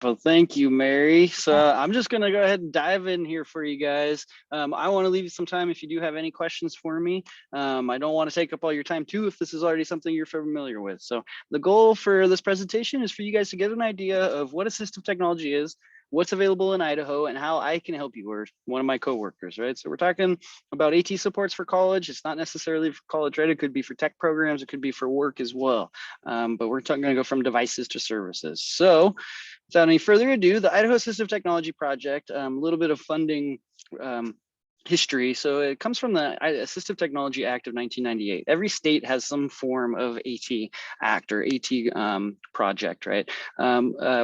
Well, thank you, Mary. So I'm just going to go ahead and dive in here for you guys. I want to leave you some time if you do have any questions for me. I don't want to take up all your time too if this is already something you're familiar with. So the goal for this presentation is for you guys to get an idea of what assistive technology is, what's available in Idaho, and how I can help you, or one of my coworkers, right? So we're talking about AT supports for college. It's not necessarily for college, right? It could be for tech programs. It could be for work as well. But we're going to go from devices to services. So without any further ado, the Idaho Assistive Technology Project, a little bit of funding history. So it comes from the Assistive Technology Act of 1998. Every state has some form of AT Act or AT project, right?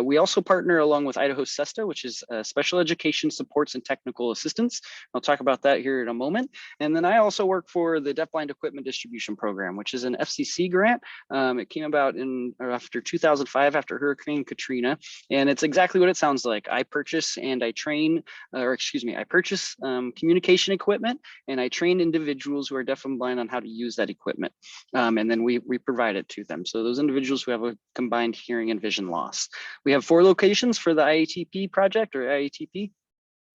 We also partner along with Idaho SESTA, which is Special Education Supports and Technical Assistance. I'll talk about that here in a moment. And then I also work for the Deafblind Equipment Distribution Program, which is an FCC grant. It came about after 2005, after Hurricane Katrina, and it's exactly what it sounds like. I purchase and I train, I purchase communication equipment, and I train individuals who are deaf and blind on how to use that equipment. And then we provide it to them. So those individuals who have a combined hearing and vision loss. We have 4 locations for the Ietp project, or Ietp.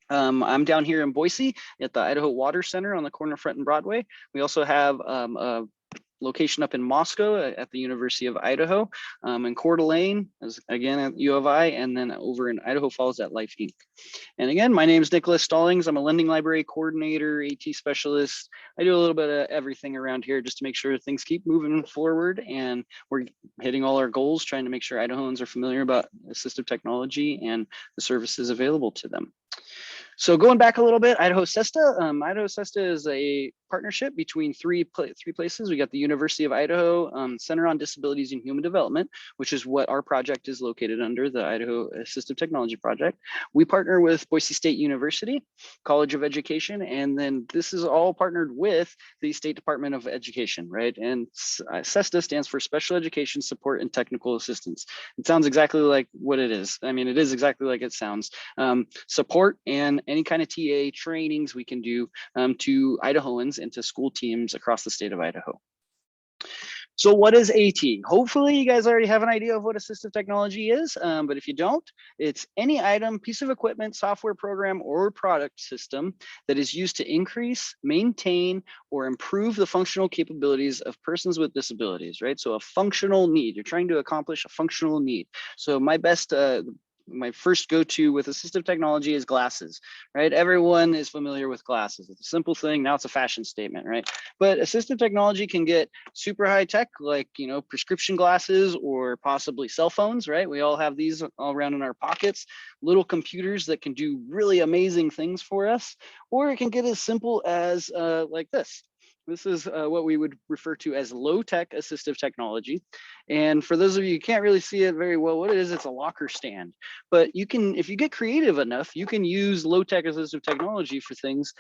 I'm down here in Boise at the Idaho Water Center on the corner of Front and Broadway. We also have a location up in Moscow at the University of Idaho, in Coeur d'Alene, again at U of I, and then over in Idaho Falls at Life Inc. And again, my name is Nick Stallings. I'm a lending library coordinator, AT specialist. I do a little bit of everything around here just to make sure things keep moving forward, and we're hitting all our goals, trying to make sure Idahoans are familiar about assistive technology and the services available to them. So going back a little bit, Idaho SESTA. Idaho SESTA is a partnership between three places. We got the University of Idaho Center on Disabilities and Human Development, which is what our project is located under, the Idaho Assistive Technology Project. We partner with Boise State University, College of Education, and then this is all partnered with the State Department of Education, right? And SESTA stands for Special Education Support and Technical Assistance. It sounds exactly like what it is. I mean, it is exactly like it sounds. Support and any kind of TA trainings we can do to Idahoans and to school teams across the state of Idaho. So what is AT? Hopefully you guys already have an idea of what assistive technology is, but if you don't, it's any item, piece of equipment, software program, or product system that is used to increase, maintain, or improve the functional capabilities of persons with disabilities, right? So a functional need, you're trying to accomplish a functional need. So my first go-to with assistive technology is glasses, right? Everyone is familiar with glasses. It's a simple thing. Now it's a fashion statement, right? But assistive technology can get super high tech, like, you know, prescription glasses or possibly cell phones, right? We all have these all around in our pockets, little computers that can do really amazing things for us, or it can get as simple as like this. This is what we would refer to as low-tech assistive technology. And for those of you who can't really see it very well, what it is, it's a locker stand. But you can, if you get creative enough, you can use low-tech assistive technology for things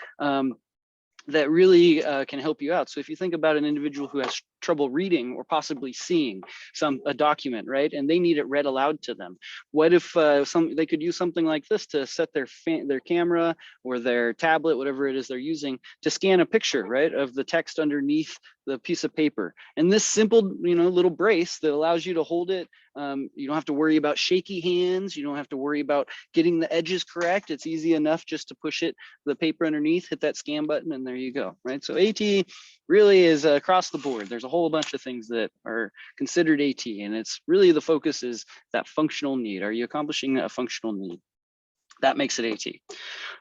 that really can help you out. So if you think about an individual who has trouble reading or possibly seeing a document, right, and they need it read aloud to them, what if they could use something like this to set their camera or their tablet, whatever it is they're using, to scan a picture, right, of the text underneath the piece of paper. And this simple, you know, little brace that allows you to hold it. You don't have to worry about shaky hands. You don't have to worry about getting the edges correct. It's easy enough just to push the paper underneath, hit that scan button, and there you go, right? So AT really is across the board. There's a whole bunch of things that are considered AT, and it's really the focus is that functional need. Are you accomplishing a functional need? That makes it AT.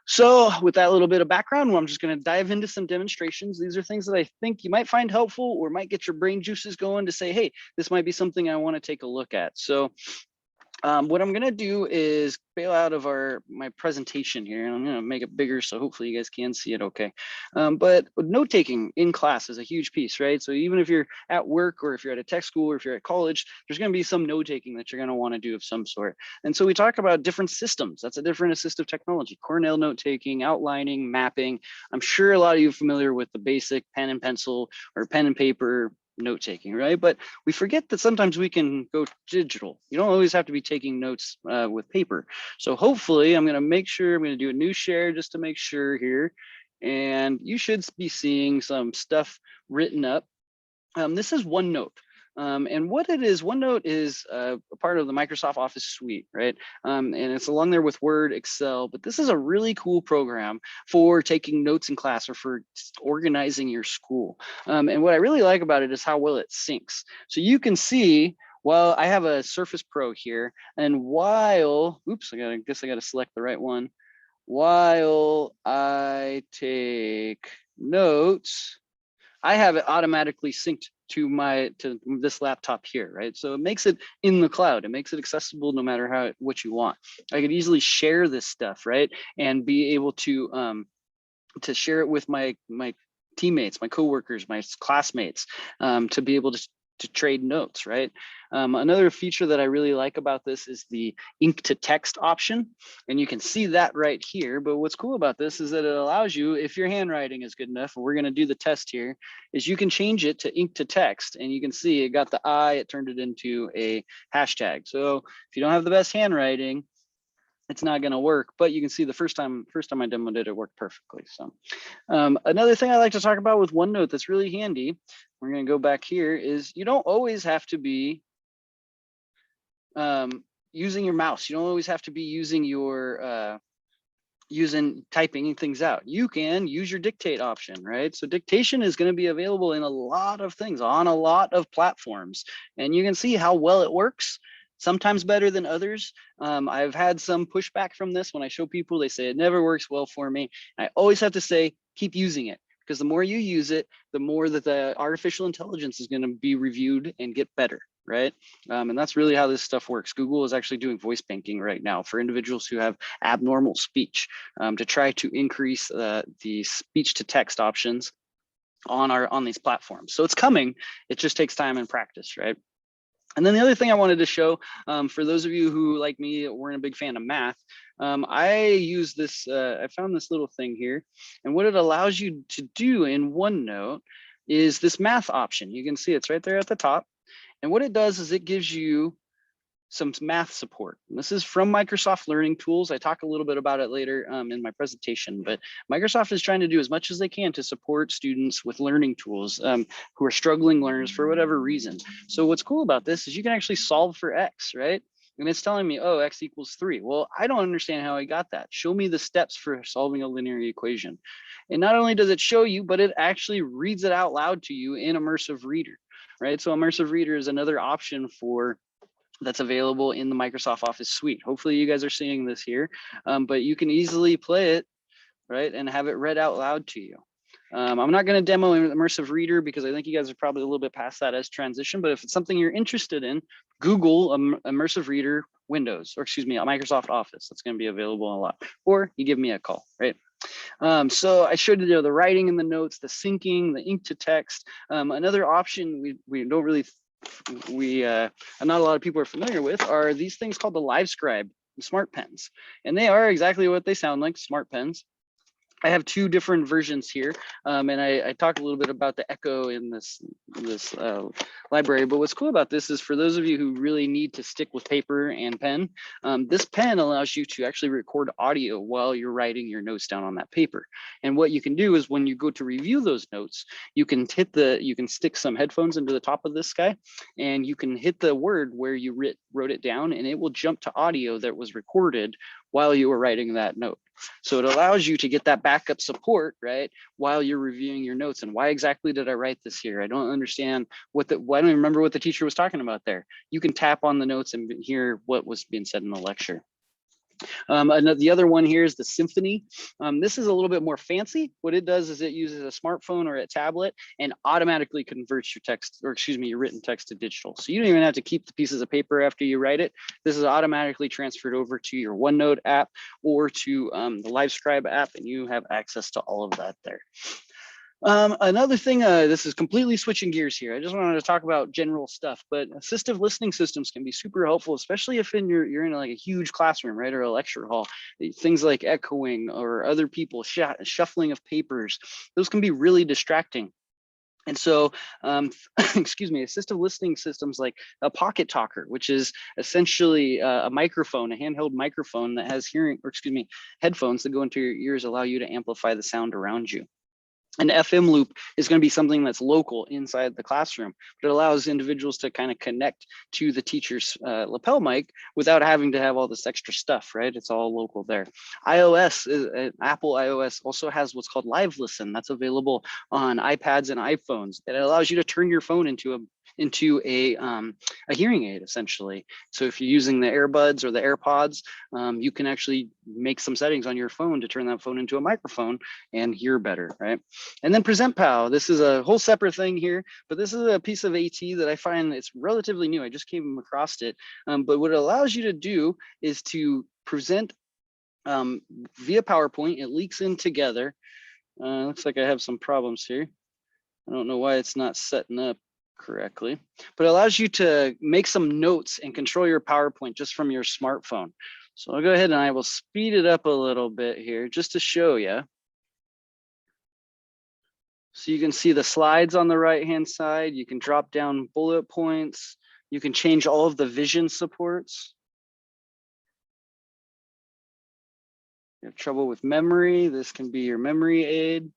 So with that little bit of background, I'm just going to dive into some demonstrations. These are things that I think you might find helpful or might get your brain juices going to say, hey, this might be something I want to take a look at. So what I'm going to do is bail out of my presentation here, and I'm going to make it bigger so hopefully you guys can see it okay. But note taking in class is a huge piece, right? So even if you're at work or if you're at a tech school or if you're at college, there's going to be some note taking that you're going to want to do of some sort. And so we talk about different systems. That's a different assistive technology: Cornell note taking, outlining, mapping. I'm sure a lot of you are familiar with the basic pen and pencil or pen and paper note taking, right? But we forget that sometimes we can go digital. You don't always have to be taking notes with paper. So hopefully I'm going to do a new share just to make sure here. And you should be seeing some stuff written up. This is OneNote. And what it is, OneNote is a part of the Microsoft Office suite, right? And it's along there with Word, Excel, but this is a really cool program for taking notes in class or for organizing your school. And what I really like about it is how well it syncs. So you can see, well, I have a Surface Pro here, and while, oops, I guess I gotta select the right one. While I take notes, I have it automatically synced to this laptop here, right? So it makes it in the cloud. It makes it accessible no matter what you want. I could easily share this stuff, right, and be able to share it with my teammates, my coworkers, my classmates, to be able to trade notes, right? Another feature that I really like about this is the ink to text option. And you can see that right here. But what's cool about this is that it allows you, if your handwriting is good enough, and we're gonna do the test here, is you can change it to ink to text. And you can see it got the I, it turned it into a hashtag. So if you don't have the best handwriting, it's not going to work, but you can see the first time I demoed it, it worked perfectly. So another thing I like to talk about with OneNote that's really handy, we're going to go back here, is you don't always have to be using your mouse. You don't always have to be using your typing things out. You can use your dictate option, right? So dictation is going to be available in a lot of things on a lot of platforms, and you can see how well it works. Sometimes better than others. I've had some pushback from this. When I show people, they say it never works well for me. I always have to say, keep using it, because the more you use it, the more that the artificial intelligence is going to be reviewed and get better, right? And that's really how this stuff works. Google is actually doing voice banking right now for individuals who have abnormal speech, to try to increase the speech to text options on these platforms. So it's coming. It just takes time and practice, right? And then the other thing I wanted to show, for those of you who, like me, weren't a big fan of math, I use this, I found this little thing here, and what it allows you to do in OneNote is this math option. You can see it's right there at the top. And what it does is it gives you some math support. And this is from Microsoft Learning Tools. I talk a little bit about it later in my presentation, but Microsoft is trying to do as much as they can to support students with learning tools who are struggling learners for whatever reason. So what's cool about this is you can actually solve for X, right? And it's telling me, oh, X equals 3. Well, I don't understand how I got that. Show me the steps for solving a linear equation. And not only does it show you, but it actually reads it out loud to you in Immersive Reader, right? So Immersive Reader is another option that's available in the Microsoft Office suite. Hopefully you guys are seeing this here, but you can easily play it, right, and have it read out loud to you. I'm not going to demo Immersive Reader because I think you guys are probably a little bit past that as transition, but if it's something you're interested in, Google Immersive Reader Windows, or excuse me, Microsoft Office. That's going to be available a lot, or you give me a call, right? So I showed you the writing in the notes, the syncing, the ink to text. Another option we don't really not a lot of people are familiar with are these things called the Livescribe smart pens, and they are exactly what they sound like, smart pens. I have two different versions here, and I talked a little bit about the echo in this library, but what's cool about this is for those of you who really need to stick with paper and pen, this pen allows you to actually record audio while you're writing your notes down on that paper. And what you can do is when you go to review those notes, you can stick some headphones into the top of this guy, and you can hit the word where you wrote it down, and it will jump to audio that was recorded while you were writing that note. So it allows you to get that backup support, right, while you're reviewing your notes. And why exactly did I write this here? I don't understand I don't even remember what the teacher was talking about there. You can tap on the notes and hear what was being said in the lecture. The other one here is the Symphony. This is a little bit more fancy. What it does is it uses a smartphone or a tablet and automatically converts your text, or excuse me, your written text to digital. So you don't even have to keep the pieces of paper after you write it. This is automatically transferred over to your OneNote app or to the Livescribe app, and you have access to all of that there. Another thing, this is completely switching gears here. I just wanted to talk about general stuff, but assistive listening systems can be super helpful, especially if you're in like a huge classroom, right, or a lecture hall. Things like echoing or other people shuffling of papers, those can be really distracting. And so, excuse me, assistive listening systems like a Pocket Talker, which is essentially a microphone, a handheld microphone that has headphones that go into your ears, allow you to amplify the sound around you. An FM loop is going to be something that's local inside the classroom, but it allows individuals to kind of connect to the teacher's lapel mic without having to have all this extra stuff, right? It's all local there. Apple iOS also has what's called Live Listen. That's available on iPads and iPhones. It allows you to turn your phone into a hearing aid, essentially. So if you're using the earbuds or the AirPods, you can actually make some settings on your phone to turn that phone into a microphone and hear better, right? And then PresentPal, this is a whole separate thing here, but this is a piece of AT that I find it's relatively new. I just came across it, but what it allows you to do is to present via PowerPoint. It leaks in together. Looks like I have some problems here. I don't know why it's not setting up correctly, but it allows you to make some notes and control your PowerPoint just from your smartphone. So I'll go ahead and I will speed it up a little bit here just to show you. So you can see the slides on the right-hand side. You can drop down bullet points. You can change all of the vision supports. You have trouble with memory, this can be your memory aid.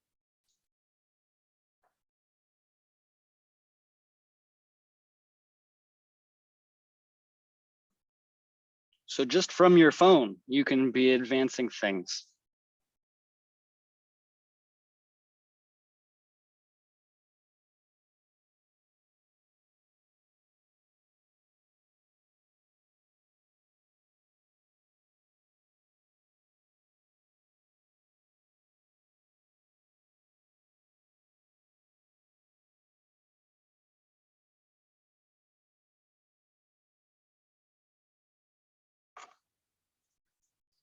So just from your phone, you can be advancing things.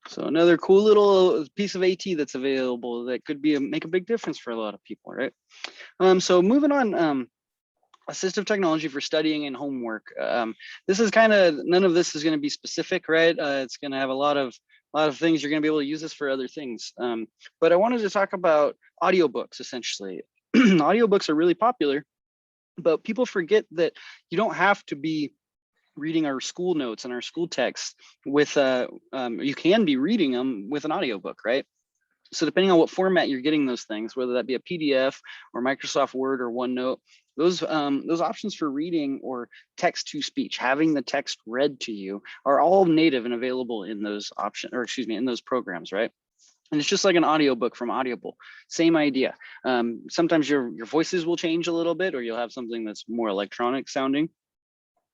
So another cool little piece of AT that's available that could be make a big difference for a lot of people, right? So moving on, assistive technology for studying and homework. This is kind of, none of this is going to be specific, right? It's going to have a lot of things. You're going to be able to use this for other things. But I wanted to talk about audiobooks, essentially. Audiobooks are really popular, but people forget that you don't have to be reading our school notes and our school texts with you can be reading them with an audiobook, right? So depending on what format you're getting those things, whether that be a PDF or Microsoft Word or OneNote, those options for reading or text to speech, having the text read to you, are all native and available in those options, or excuse me, in those programs, right? And it's just like an audiobook from Audible, same idea. Sometimes your voices will change a little bit, or you'll have something that's more electronic sounding.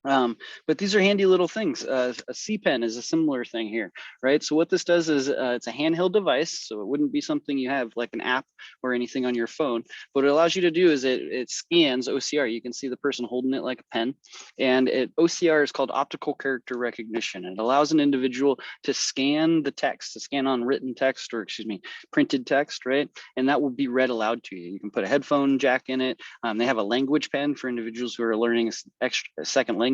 But these are handy little things. A C-Pen is a similar thing here, right? So what this does is it's a handheld device, so it wouldn't be something you have like an app or anything on your phone. What it allows you to do is it scans OCR. You can see the person holding it like a pen, and OCR is called optical character recognition. It allows an individual to scan the text, to scan on written text, or excuse me, printed text, right? And that will be read aloud to you. You can put a headphone jack in it. They have a language pen for individuals who are learning a second languages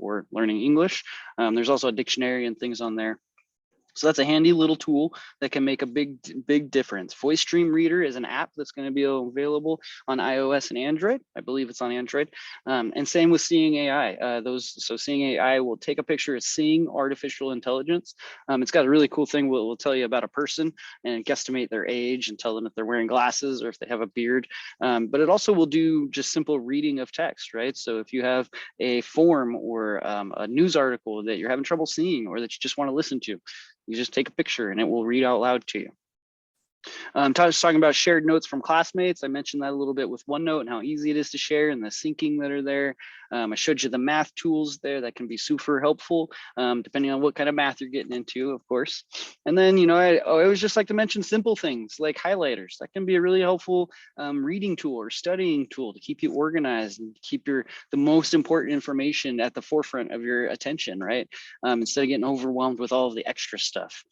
or learning English. There's also a dictionary and things on there. So that's a handy little tool that can make a big difference. Voice Stream Reader is an app that's going to be available on iOS and Android. I believe it's on Android. And same with Seeing AI. So Seeing AI will take a picture of seeing artificial intelligence. It's got a really cool thing. We'll tell you about a person and guesstimate their age and tell them if they're wearing glasses or if they have a beard. But it also will do just simple reading of text, right? So if you have a form or a news article that you're having trouble seeing or that you just want to listen to, you just take a picture and it will read out loud to you. Talking about shared notes from classmates. I mentioned that a little bit with OneNote and how easy it is to share and the syncing that are there. I showed you the math tools there that can be super helpful, depending on what kind of math you're getting into, of course. And then, I always just like to mention simple things like highlighters. That can be a really helpful reading tool or studying tool to keep you organized and keep the most important information at the forefront of your attention, right? Instead of getting overwhelmed with all of the extra stuff.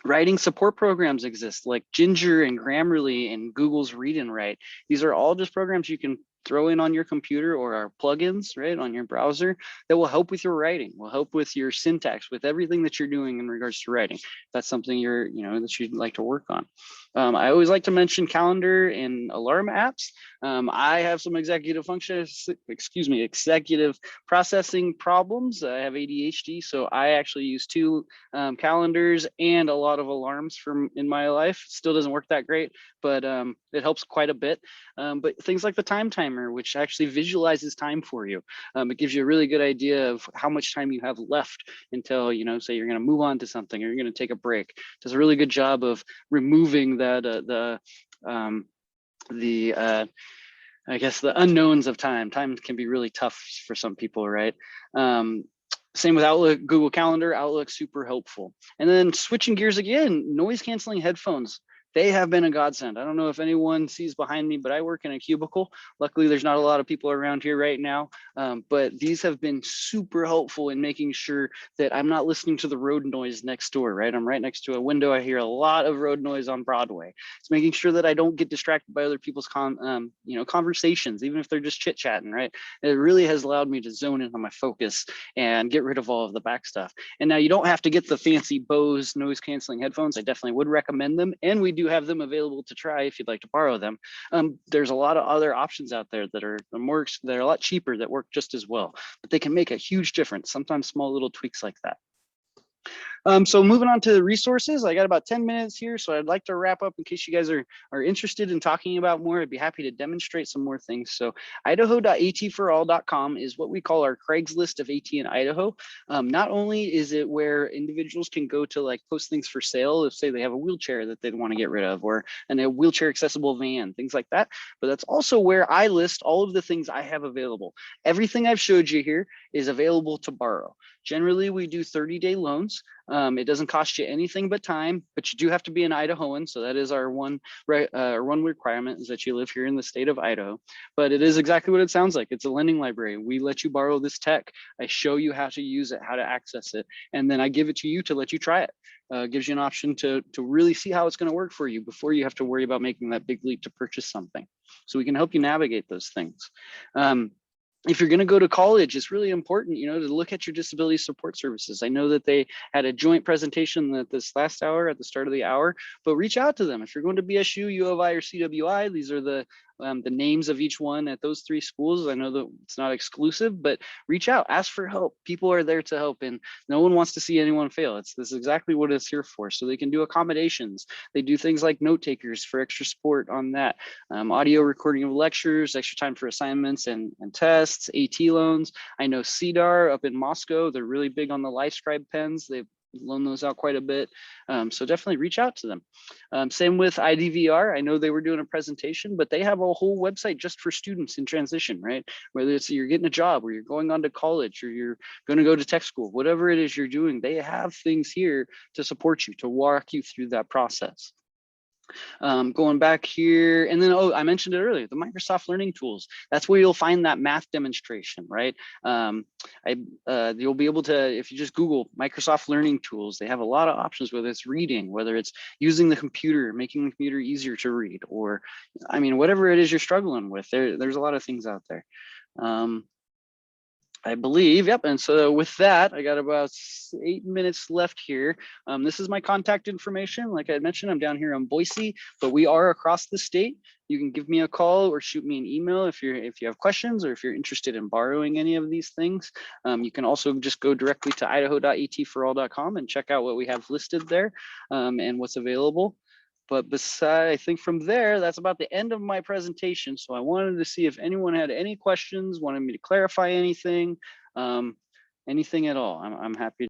Writing support programs exist like Ginger and Grammarly and Google's Read and Write. These are all just programs you can throw in on your computer, or our plugins, right, on your browser that will help with your writing, will help with your syntax, with everything that you're doing in regards to writing. That's something that you'd like to work on. I always like to mention calendar and alarm apps. I have some executive processing problems. I have ADHD, so I actually use two calendars and a lot of alarms in my life. Still doesn't work that great, but it helps quite a bit. But things like the time timer, which actually visualizes time for you. It gives you a really good idea of how much time you have left until, say you're going to move on to something or you're going to take a break. Does a really good job of removing the I guess the unknowns of time. Time can be really tough for some people, right? Same with Outlook, Google Calendar. Outlook's super helpful. And then switching gears again, noise canceling headphones. They have been a godsend. I don't know if anyone sees behind me, but I work in a cubicle. Luckily, there's not a lot of people around here right now, but these have been super helpful in making sure that I'm not listening to the road noise next door, right? I'm right next to a window. I hear a lot of road noise on Broadway. It's making sure that I don't get distracted by other people's conversations, even if they're just chit-chatting, right? It really has allowed me to zone in on my focus and get rid of all of the back stuff. And now you don't have to get the fancy Bose noise canceling headphones. I definitely would recommend them. And we do have them available to try if you'd like to borrow them. There's a lot of other options out there that are a lot cheaper that work just as well, but they can make a huge difference. Sometimes small little tweaks like that. So moving on to the resources, I got about 10 minutes here, so I'd like to wrap up in case you guys are interested in talking about more. I'd be happy to demonstrate some more things. So idaho.atforall.com is what we call our Craigslist of AT in Idaho. Not only is it where individuals can go to post things for sale, if say they have a wheelchair that they'd want to get rid of, or a wheelchair accessible van, things like that, but that's also where I list all of the things I have available. Everything I've showed you here is available to borrow. Generally, we do 30-day loans. It doesn't cost you anything but time, but you do have to be an Idahoan. So that is our one requirement, is that you live here in the state of Idaho. But it is exactly what it sounds like. It's a lending library. We let you borrow this tech. I show you how to use it, how to access it, and then I give it to you to let you try it. Gives you an option to really see how it's going to work for you before you have to worry about making that big leap to purchase something. So we can help you navigate those things. If you're going to go to college, it's really important, to look at your disability support services. I know that they had a joint presentation this last hour at the start of the hour, but reach out to them. If you're going to BSU, U of I, or CWI, these are the names of each one at those three schools. I know that it's not exclusive, but reach out, ask for help. People are there to help, and no one wants to see anyone fail. This is exactly what it's here for. So they can do accommodations. They do things like note takers for extra support on that, audio recording of lectures, extra time for assignments and tests, AT loans. I know CDAR up in Moscow, they're really big on the Livescribe pens. They've loan those out quite a bit. So definitely reach out to them. Same with IDVR. I know they were doing a presentation, but they have a whole website just for students in transition, right? Whether it's you're getting a job or you're going on to college or you're going to go to tech school, whatever it is you're doing, they have things here to support you, to walk you through that process. Going back here, and then, I mentioned it earlier, the Microsoft Learning Tools. That's where you'll find that math demonstration, right? You'll be able to, if you just Google Microsoft Learning Tools, they have a lot of options, whether it's reading, whether it's using the computer, making the computer easier to read, or, whatever it is you're struggling with, there's a lot of things out there. I believe, yep. And so with that, I got about 8 minutes left here. This is my contact information. Like I mentioned, I'm down here in Boise, but we are across the state. You can give me a call or shoot me an email if you have questions, or if you're interested in borrowing any of these things. You can also just go directly to idaho.atforall.com and check out what we have listed there, and what's available. But I think from there, that's about the end of my presentation. So I wanted to see if anyone had any questions, wanted me to clarify anything, anything at all. I'm happy